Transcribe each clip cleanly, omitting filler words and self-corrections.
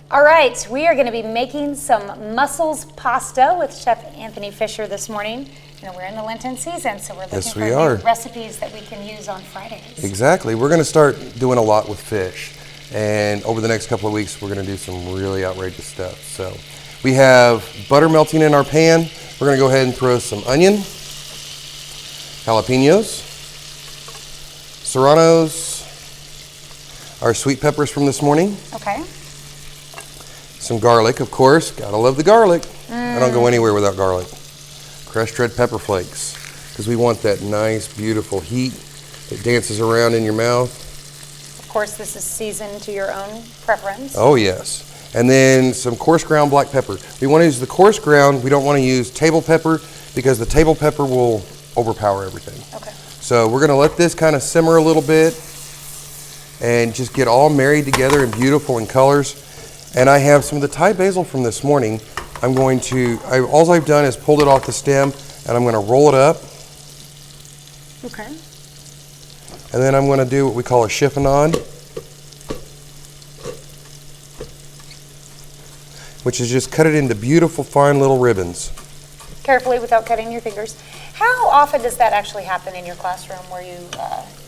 All right, we are going to be making some mussels pasta with Chef Anthony Fisher this morning. You know, we're in the Lenten season, so we're looking for new recipes that we can use on Fridays. Exactly. We're going to start doing a lot with fish. And over the next couple of weeks, we're going to do some really outrageous stuff. So we have butter melting in our pan. We're going to go ahead and throw some onion, jalapenos, serranos, our sweet peppers from this morning. Okay. Some garlic, of course. Gotta love the garlic. I don't go anywhere without garlic. Crushed red pepper flakes, because we want that nice, beautiful heat that dances around in your mouth. Of course, this is seasoned to your own preference. Oh, yes. And then some coarse ground black pepper. We want to use the coarse ground. We don't want to use table pepper, because the table pepper will overpower everything. Okay. So we're going to let this kind of simmer a little bit and just get all married together and beautiful in colors. And I have some of the Thai basil from this morning. All I've done is pulled it off the stem, and I'm going to roll it up. Okay. And then I'm going to do what we call a chiffonade, which is just cut it into beautiful, fine little ribbons. Carefully without cutting your fingers. How often does that actually happen in your classroom where you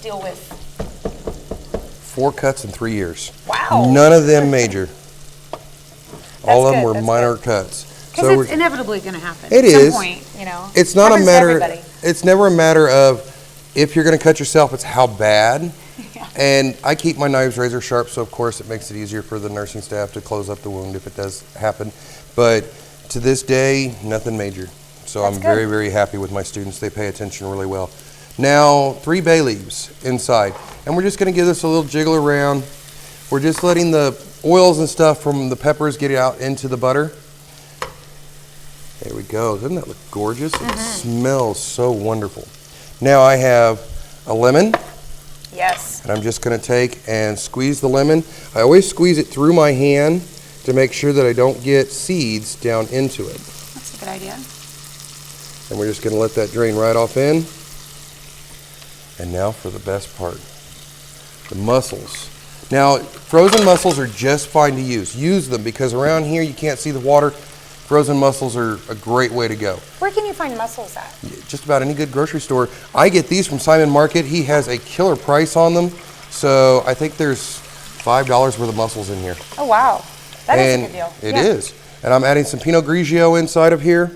deal with? 4 cuts in 3 years. Wow. None of them major. All of them were That's minor good. Because so it's inevitably going to happen. It at some is. Point, you know. It's not a matter. It's never a matter of if you're going to cut yourself. It's how bad. Yeah. And I keep my knives razor sharp, so of course it makes it easier for the nursing staff to close up the wound if it does happen. But to this day, nothing major. So I'm very, very happy with my students. They pay attention really well. Now, 3 bay leaves inside, and we're just going to give this a little jiggle around. We're just letting the oils and stuff from the peppers get out into the butter. There we go. Doesn't that look gorgeous? It smells so wonderful. Now I have a lemon. Yes. And I'm just going to take and squeeze the lemon. I always squeeze it through my hand to make sure that I don't get seeds down into it. That's a good idea. And we're just going to let that drain right off in. And now for the best part, the mussels. Now, frozen mussels are just fine to use. Use them, because around here you can't see the water. Frozen mussels are a great way to go. Where can you find mussels at? Just about any good grocery store. I get these from Simon Market. He has a killer price on them. So I think there's $5 worth of mussels in here. Oh, wow. That is a good deal. It is. And I'm adding some Pinot Grigio inside of here.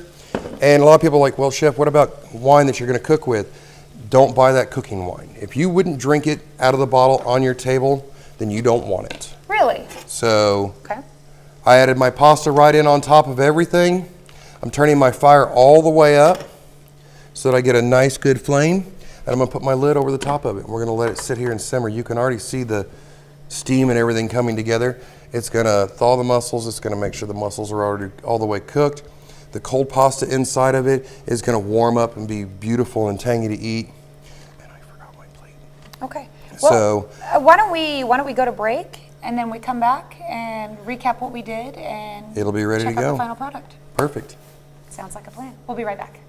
And a lot of people are like, well, Chef, what about wine that you're going to cook with? Don't buy that cooking wine. If you wouldn't drink it out of the bottle on your table, then you don't want it. Really? So I added my pasta right in on top of everything. I'm turning my fire all the way up so that I get a nice good flame. And I'm going to put my lid over the top of it. We're going to let it sit here and simmer. You can already see the steam and everything coming together. It's going to thaw the mussels. It's going to make sure the mussels are already all the way cooked. The cold pasta inside of it is going to warm up and be beautiful and tangy to eat. And I forgot my plate. Okay. Well, so why don't we go to break, and then we come back and recap what we did, and it'll be ready to go. Check out the final product. Perfect. Sounds like a plan. We'll be right back.